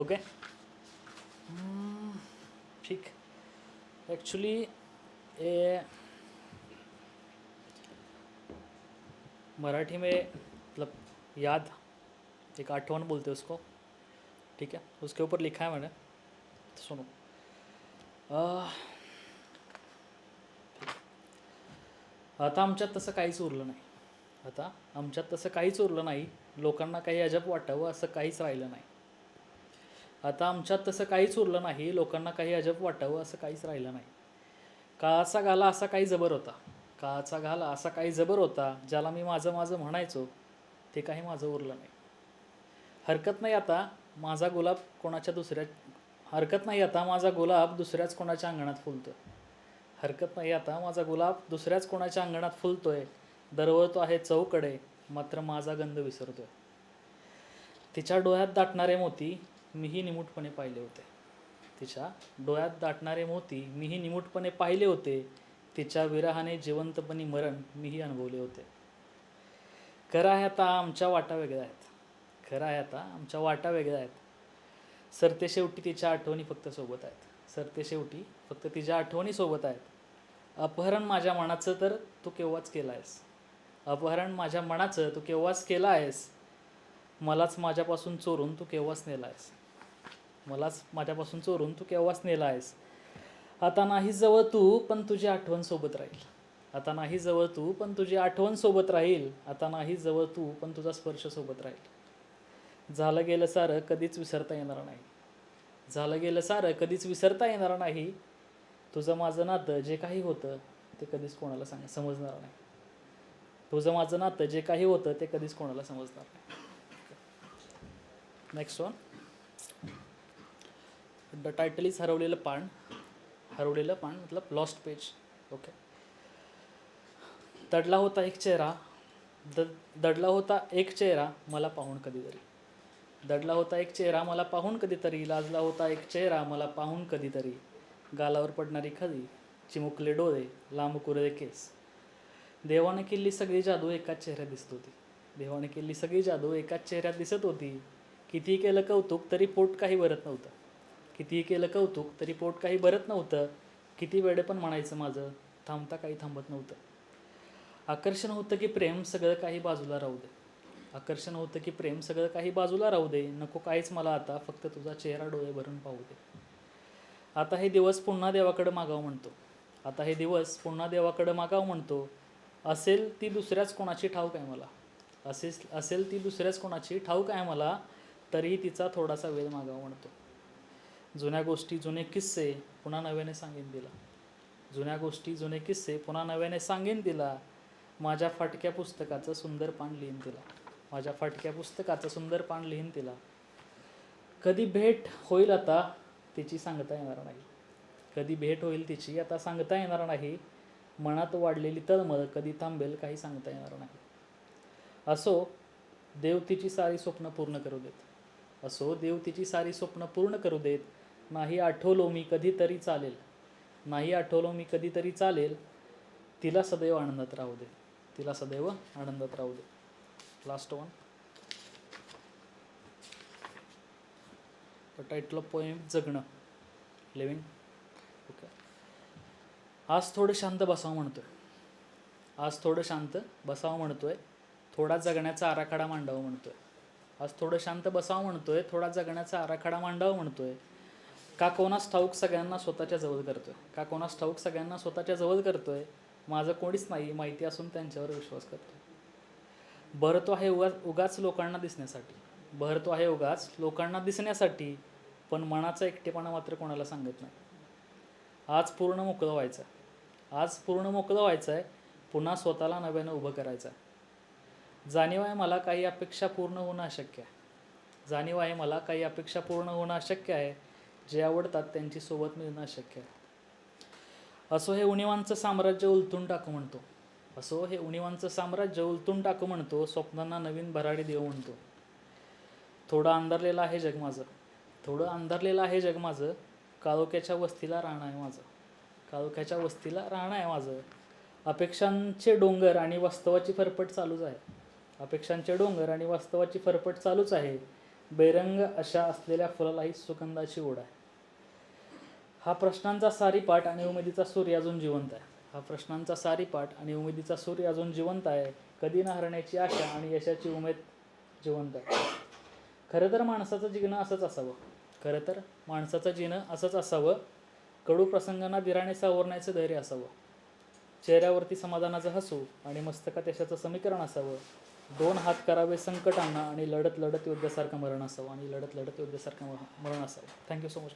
Okay ठीक। Actually ये मराठी में मतलब याद एक आठवण बोलते हैं उसको, ठीक है। उसके ऊपर लिखा है मैंने, सुनो। आता आमच्यात तसं काहीच उरलं नाही. आता आमच्यात तसं काहीच उरलं नाही. लोकांना काही अजब वाटावं असं काहीच राहिलं नाही. आता आमच्यात तसं काहीच उरलं नाही. लोकांना काही अजब वाटावं असं काहीच राहिलं नाही. काळाचा गाला असा काही जबर होता. काळाचा घाला असा काही जबर होता. ज्याला मी माझं माझं म्हणायचो ते काही माझं उरलं नाही. हरकत नाही आता माझा गुलाब कोणाच्या दुसऱ्या हरकत नाही आता माझा गुलाब दुसऱ्याच कोणाच्या अंगणात फुलतोय. हरकत नाही आता माझा गुलाब दुसऱ्याच कोणाच्या अंगणात फुलतोय. दरवळतो आहे चौकडे मात्र माझा गंध विसरतोय. तिच्या डोळ्यात दाटणारे मोती मीही निमूटपणे पाहिले होते. तिच्या डोळ्यात दाटणारे मोती मीही निमूटपणे पाहिले होते. तिच्या विरहाने जिवंतपणी मरण मीही अनुभवले होते. खरं आहे आता आमच्या वाटा वेगळ्या आहेत. खरं आहे आता आमच्या वाटा वेगळ्या आहेत. सरते शेवटी तिच्या आठवणी फक्त सोबत आहेत. सरते शेवटी फक्त तिच्या आठवणी सोबत आहेत. अपहरण माझ्या मनाचं तर तू केव्हाच केलं आहेस. अपहरण माझ्या मनाचं तू केव्हाच केलं आहेस. मलाच माझ्यापासून चोरून तू केव्हाच नेला आहेस. मलाच माझ्यापासून चोरून तू केव्हाच नेला आहेस. आता नाही जवळ तू पण तुझी आठवण सोबत राहील. आता नाही जवळ तू पण तुझी आठवण सोबत राहील. आता नाही जवळ तू पण तुझा स्पर्श सोबत राहील. झालं गेलं सारं कधीच विसरता येणार नाही. झालं गेलं सारं कधीच विसरता येणार नाही. तुझं माझं नातं जे काही होतं ते कधीच कोणाला समजणार नाही. तुझं माझं नातं जे काही होतं ते कधीच कोणाला समजणार नाही. Next one. The title is हरवलेलं पान. हरवलेलं पान मतलब लॉस्ट पेज. ओके. दडला होता एक चेहरा दडला होता एक चेहरा मला पाहून कधीतरी. दडला होता एक चेहरा मला पाहून कधीतरी. लाजला होता एक चेहरा मला पाहून कधीतरी. गालावर पडणारी खळी, चिमुकले डोळे, लांब कुरळे केस. देवाने केली सगळी जादू एकाच चेहऱ्यात दिसत होती. देवाने केली सगळी जादू एकाच चेहऱ्यात दिसत होती. कितीही केलं कौतुक तरी पोट काही भरत नव्हतं. कितीही केलं कौतुक तरी पोट काही भरत नव्हतं. किती वेळे पण म्हणायचं माझं थांबता काही थांबत नव्हतं. आकर्षण होतं की प्रेम सगळं काही बाजूला राहू दे. आकर्षण होतं की प्रेम सगळं काही बाजूला राहू दे. नको काहीच मला आता फक्त तुझा चेहरा डोळे भरून पाहू दे. आता हे दिवस पुन्हा देवाकडं मागावं म्हणतो. आता हे दिवस पुन्हा देवाकडं मागावं म्हणतो. असेल ती दुसऱ्याच कोणाची ठाऊक आहे मला. असेल ती दुसऱ्याच कोणाची ठाऊक आहे मला. तरीही तिचा थोडासा वेळ मागावा म्हणतो. जुन्या गोष्टी जुने किस्से पुन्हा नव्याने सांगेन तिला. जुन्या गोष्टी जुने किस्से पुन्हा नव्याने सांगेन तिला. माझ्या फाटक्या पुस्तकाचं सुंदर पान लिहीन तिला. माझ्या फाटक्या पुस्तकाचं सुंदर पान लिहीन तिला. कधी भेट होईल आता तिची सांगता येणार नाही. कधी भेट होईल तिची आता सांगता येणार नाही. मनात वाढलेली तळमळ कधी थांबेल काही सांगता येणार नाही. असो देव तिची सारी स्वप्न पूर्ण करू देत. असो देव तिची सारी स्वप्न पूर्ण करू देत. नाही आठवलो मी कधीतरी चालेल. नाही आठवलो मी कधीतरी चालेल. तिला सदैव आनंदात राहू दे. तिला सदैव आनंदात राहू दे. Last one. The title of poem जगणं, लिव्हिंग. ओके. आज थोडं शांत बसावं म्हणतोय. आज थोडं शांत बसावं म्हणतोय. थोडा जगण्याचा आराखडा मांडावं म्हणतोय. आज थोडं शांत बसावं म्हणतोय. थोडा जगण्याचा आराखडा मांडावं म्हणतोय. का कोणास ठाऊक सगळ्यांना स्वतःच्या जवळ करतोय. का कोणास ठाऊक सगळ्यांना स्वतःच्या जवळ करतोय. माझं कोणीच नाही माहिती असून त्यांच्यावर विश्वास करतोय. भरतो आहे उगाच लोकांना दिसण्यासाठी. भरतो आहे उगाच लोकांना दिसण्यासाठी. पण मनाचा एकटेपणा मात्र कोणाला सांगत नाही. आज पूर्ण मोकळं व्हायचं आहे. आज पूर्ण मोकळं व्हायचं आहे. पुन्हा स्वतःला नव्यानं उभं करायचं आहे. जाणीव आहे मला काही अपेक्षा पूर्ण होणं अशक्य आहे. जाणीव आहे मला काही अपेक्षा पूर्ण होणं अशक्य आहे. जे आवडतात त्यांची सोबत मिळणं अशक्य आहे. असो हे उणिवांचं साम्राज्य उलथून टाकू म्हणतो. असो हे उणिवांचं साम्राज्य उलथून टाकू म्हणतो. स्वप्नांना नवीन भराडी देऊ म्हणतो. थोडं अंधारलेलं आहे जग माझं. थोडं अंधारलेलं आहे जग माझं. काळोख्याच्या वस्तीला राहणं आहे माझं. काळोख्याच्या वस्तीला राहणं आहे माझं. अपेक्षांचे डोंगर आणि वास्तवाची फरफट चालूच आहे. अपेक्षांचे डोंगर आणि वास्तवाची फरफट चालूच आहे. बेरंग अशा असलेल्या फुलालाही सुगंधाची ओढ आहे. हा प्रश्नांचा सारीपाट आणि उमेदीचा सूर्य अजून जिवंत आहे. हा प्रश्नांचा सारीपाट आणि उमेदीचा सूर्य अजून जिवंत आहे. कधी न हरण्याची आशा आणि यशाची उमेद जिवंत आहे. खरं तर माणसाचं जीणं असंच असावं. खरं तर माणसाचं जीणं असंच असावं. कडू प्रसंगांना धीराने सावरण्याचं धैर्य असावं. चेहऱ्यावरती समाधानाचं हसू आणि मस्तकात यशाचं समीकरण असावं. 2 हात करावे संकटांना आणि लढत लढत योद्ध्यासारखं मरण असावं. Thank you so much.